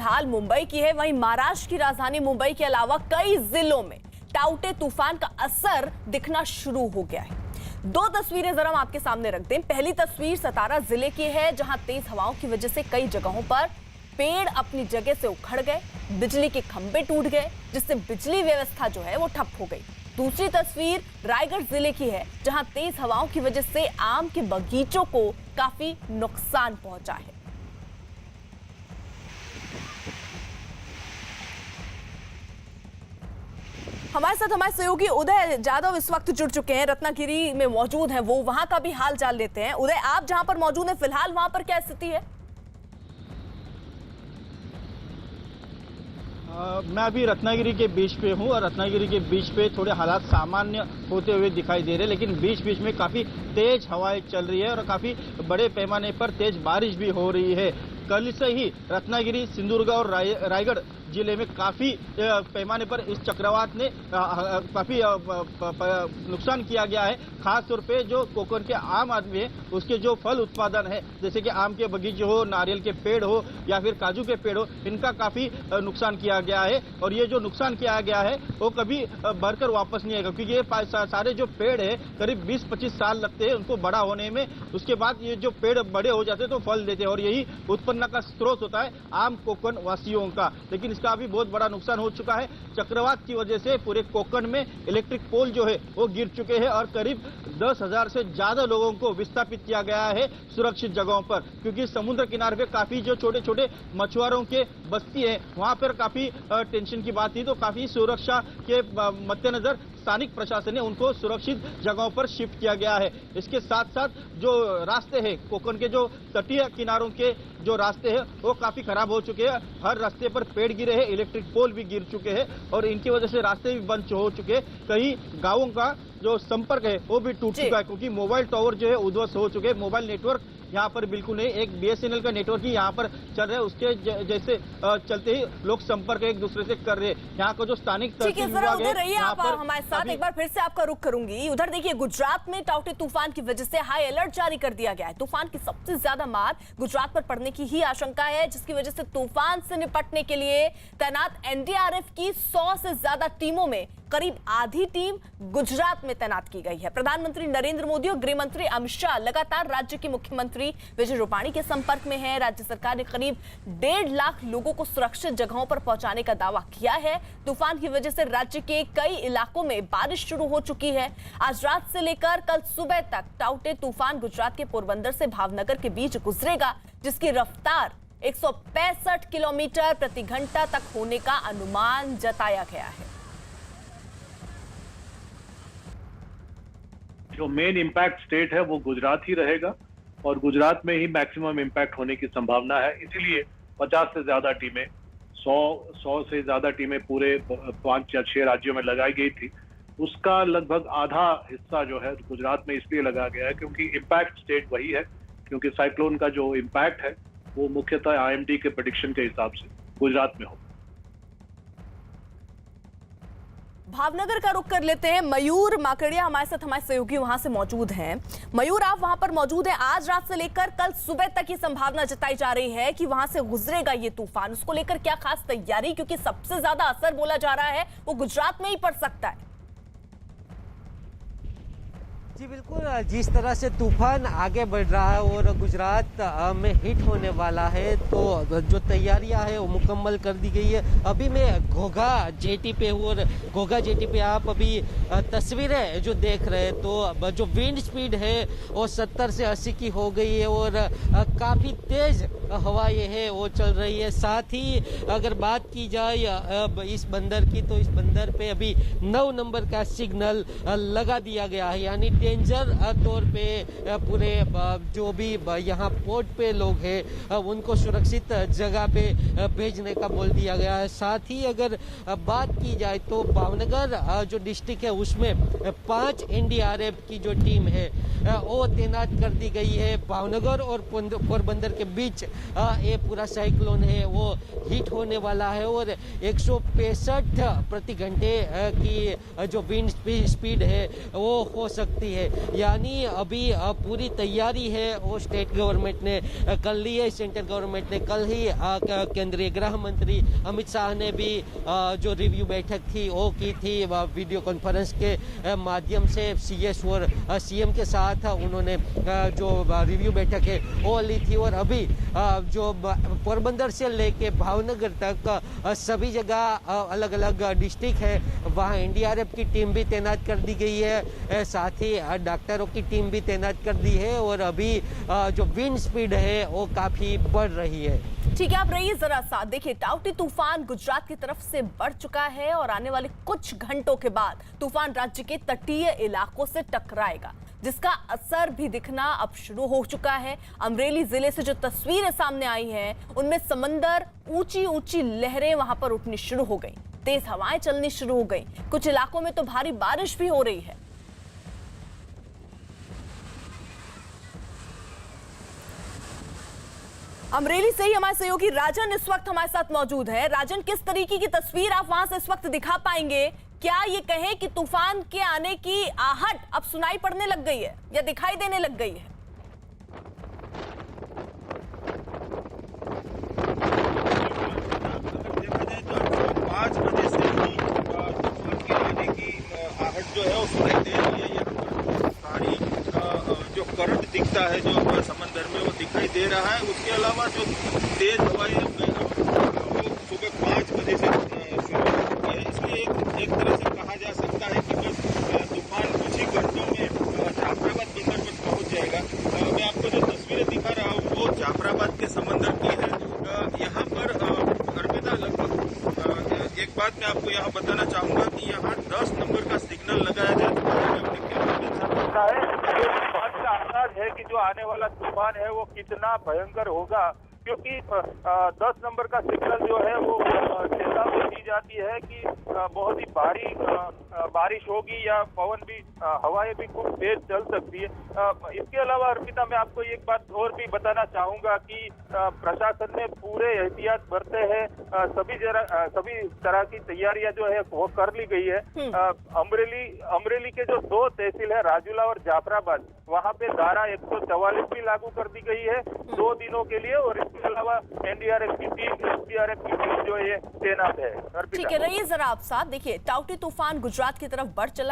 हाल मुंबई की है, वहीं महाराष्ट्र की राजधानी मुंबई के अलावा कई जिलों में टाउटे तूफान का असर दिखना शुरू हो गया है। दो तस्वीरें जरा हम आपके सामने रख दें। पहली तस्वीर सतारा जिले की है, जहां तेज हवाओं की वजह से कई जगहों पर पेड़ अपनी जगह से उखड़ गए, बिजली के खंभे टूट गए, जिससे बिजली व्यवस्था जो है वो ठप हो गई। दूसरी तस्वीर रायगढ़ जिले की है, जहां तेज हवाओं की वजह से आम के बगीचों को काफी नुकसान पहुंचा है। हमारे साथ हमारे सहयोगी उदय जादव इस वक्त जुड़ चुके हैं, रत्नागिरी में मौजूद हैं। वो वहां का भी हाल जान लेते हैं। उदय, आप जहां पर मौजूद हैं फिलहाल वहां पर क्या स्थिति है? मैं अभी रत्नागिरी के बीच पे हूँ और रत्नागिरी के बीच पे थोड़े हालात सामान्य होते हुए दिखाई दे रहे हैं, लेकिन बीच बीच में काफी तेज हवाएं चल रही है और काफी बड़े पैमाने पर तेज बारिश भी हो रही है। कल से ही रत्नागिरी, सिंधुदुर्ग और रायगढ़ जिले में काफी पैमाने पर इस चक्रवात ने काफी नुकसान किया गया है। खास तौर पे जो कोकण के आम आदमी है उसके जो फल उत्पादन है, जैसे कि आम के बगीचे हो, नारियल के पेड़ हो या फिर काजू के पेड़ हो, इनका काफी नुकसान किया गया है। और ये जो नुकसान किया गया है वो कभी भरकर वापस नहीं आएगा, क्योंकि ये सारे जो पेड़ है करीब 20-25 साल लगते हैं उनको बड़ा होने में। उसके बाद ये जो पेड़ बड़े हो जाते हैं तो फल देते हैं और यही उत्पन्न का स्रोत होता है आम कोकण वासियों का। लेकिन इसका अभी बहुत बड़ा नुकसान हो चुका है। चक्रवात की वजह से पूरे कोकण में इलेक्ट्रिक पोल जो है वो गिर चुके हैं और करीब 10,000 से ज्यादा लोगों को विस्थापित किया गया है सुरक्षित जगहों पर, क्योंकि समुद्र किनारे पे काफी जो छोटे छोटे मछुआरों के बस्ती है वहां पर काफी टेंशन की बात थी। तो काफी सुरक्षा के मद्देनजर स्थानिक प्रशासन ने उनको सुरक्षित जगहों पर शिफ्ट किया गया है। इसके साथ साथ जो रास्ते हैं, कोकण के जो तटीय किनारों के जो रास्ते हैं वो काफी खराब हो चुके हैं। हर रास्ते पर पेड़ गिरे हैं, इलेक्ट्रिक पोल भी गिर चुके हैं और इनकी वजह से रास्ते भी बंद हो चुके हैं। कई गांवों का जो संपर्क है वो भी टूट चुका है, क्योंकि मोबाइल टावर जो है उध्वस्त हो चुके हैं। मोबाइल नेटवर्क यहाँ पर बिल्कुल नहीं, एक BSNL का नेटवर्क ही यहाँ पर चल रहा है, उसके जैसे चलते ही लोग संपर्क एक दूसरे से कर रहे हैं। यहाँ का जो स्थानिक विभाग है आप हमारे साथ, एक बार फिर से आपका रुख करूंगी। उधर देखिए, गुजरात में टाउटे तूफान की वजह से हाई अलर्ट जारी कर दिया गया है। तूफान की सबसे ज्यादा मार गुजरात पर पड़ने की ही आशंका है, जिसकी वजह से तूफान से निपटने के लिए तैनात NDRF की 100 से ज्यादा टीमों में करीब आधी टीम गुजरात में तैनात की गई है। प्रधानमंत्री नरेंद्र मोदी और गृह मंत्री अमित शाह लगातार राज्य के मुख्यमंत्री विजय रूपाणी के संपर्क में हैं। राज्य सरकार ने करीब 1.5 लाख लोगों को सुरक्षित जगहों पर पहुंचाने का दावा किया है। तूफान की वजह से राज्य के कई इलाकों में बारिश शुरू हो चुकी है। आज रात से लेकर कल सुबह तक टाउटे तूफान गुजरात के पोरबंदर से भावनगर के बीच गुजरेगा, जिसकी रफ्तार 165 किलोमीटर प्रति घंटा तक होने का अनुमान जताया गया है। जो मेन इम्पैक्ट स्टेट है वो गुजरात ही रहेगा और गुजरात में ही मैक्सिमम इम्पैक्ट होने की संभावना है। इसीलिए 50 से ज्यादा टीमें, 100 से ज्यादा टीमें पूरे 5 या 6 राज्यों में लगाई गई थी। उसका लगभग आधा हिस्सा जो है गुजरात में इसलिए लगाया गया है क्योंकि इम्पैक्ट स्टेट वही है, क्योंकि साइक्लोन का जो इम्पैक्ट है वो मुख्यतः IMD के प्रेडिक्शन के हिसाब से गुजरात में होगा। भावनगर का रुख कर लेते हैं। मयूर माकड़िया हमारे साथ, हमारे सहयोगी वहां से मौजूद हैं। मयूर, आप वहां पर मौजूद हैं। आज रात से लेकर कल सुबह तक ये संभावना जताई जा रही है कि वहां से गुजरेगा ये तूफान। उसको लेकर क्या खास तैयारी, क्योंकि सबसे ज्यादा असर बोला जा रहा है वो गुजरात में ही पड़ सकता है? जी बिल्कुल, जिस तरह से तूफान आगे बढ़ रहा है और गुजरात में हिट होने वाला है, तो जो तैयारियां है वो मुकम्मल कर दी गई है। अभी मैं घोघा जेटी पे हूँ और घोघा जेटी पे आप अभी तस्वीरें जो देख रहे हैं, तो जो विंड स्पीड है वो 70 से 80 की हो गई है और काफ़ी तेज हवाएं है वो चल रही है। साथ ही अगर बात की जाए इस बंदर की, तो इस बंदर पे अभी 9 नंबर का सिग्नल लगा दिया गया है, यानी डेंजर तौर पे पूरे जो भी यहाँ पोर्ट पे लोग हैं उनको सुरक्षित जगह पे भेजने का बोल दिया गया है। साथ ही अगर बात की जाए तो भावनगर जो डिस्ट्रिक्ट है उसमें 5 NDRF की जो टीम है वो तैनात कर दी गई है। भावनगर और पोरबंदर के बीच ये पूरा साइक्लोन है वो हिट होने वाला है और 165 प्रति घंटे की जो विंड स्पीड है वो हो सकती है। यानी अभी पूरी तैयारी है वो स्टेट गवर्नमेंट ने कर ली है। सेंट्रल गवर्नमेंट ने कल ही केंद्रीय गृह मंत्री अमित शाह ने भी जो रिव्यू बैठक थी वो की थी वीडियो कॉन्फ्रेंस के माध्यम से। सीएस और सीएम के साथ उन्होंने जो रिव्यू बैठक है वो ली थी और अभी जो पोरबंदर से लेके भावनगर तक सभी जगह अलग अलग डिस्ट्रिक्ट है वहाँ एनडीआरएफ की टीम भी तैनात कर दी गई है, साथ ही डॉक्टरों की टीम भी तैनात कर दी है और अभी जो विंड स्पीड है वो काफी बढ़ रही है। ठीक है, आप रहिए जरा साथ। देखिए, टाउटी तूफान गुजरात की तरफ से बढ़ चुका है और आने वाले कुछ घंटों के बाद तूफान राज्य के तटीय इलाकों से टकराएगा, जिसका असर भी दिखना अब शुरू हो चुका है। अमरेली जिले से जो तस्वीरें सामने आई हैं, उनमें समंदर, ऊंची ऊंची लहरें वहां पर उठनी शुरू हो गई, तेज हवाएं चलनी शुरू हो गई, कुछ इलाकों में तो भारी बारिश भी हो रही है। अमरेली से ही हमारे सहयोगी राजन इस वक्त हमारे साथ मौजूद है। राजन, किस तरीके की तस्वीर आप वहां से इस वक्त दिखा पाएंगे? क्या ये कहें कि तूफान के आने की आहट अब सुनाई पड़ने लग गई है या दिखाई देने लग गई है? देखा जाए तो 5 बजे से ही तूफान के आने की आहट जो है वो सुनाई दे रही है। यहाँ पर भारी जो करंट दिखता है जो समंदर में वो दिखाई दे रहा है। उसके अलावा जो तेज हवाएं वो सुबह 5 बजे से शुरू हो चुकी है, इसलिए एक तरह से कहा जा सकता है कि बस तूफान कुछ ही घंटों में जाफराबाद बंदर पर पहुंच जाएगा। मैं आपको जो तस्वीरें दिखा रहा हूँ वो जाफराबाद के समंदर की है। यहाँ पर अर्पिता, लगभग एक बात मैं आपको यहाँ बताना चाहूंगा कि यहाँ 10 नंबर का सिग्नल लगाया जा चुका है। अपने अंदाज है कि जो आने वाला तूफान है वो कितना भयंकर होगा, क्योंकि 10 नंबर का सिग्नल जो है वो चेतावनी दी जाती है कि बहुत ही भारी बारिश होगी या पवन भी, हवाएं भी खूब तेज चल सकती है। इसके अलावा अर्पिता, मैं आपको एक बात और भी बताना चाहूंगा कि प्रशासन ने पूरे एहतियात बरते हैं। सभी तरह की तैयारियां जो है वो कर ली गई है। अमरेली के जो 2 तहसील है, राजूला और जाफराबाद, वहां पे धारा 144 भी लागू कर दी गई है 2 दिनों के लिए। और इसके अलावा एनडीआरएफ की टीम, एसडीआरएफ की टीम जो है तैनात है। ठीक है, रहिए जरा आप साथ। देखिए, टाउटी तूफान गुजरात की तरफ बढ़ चला है।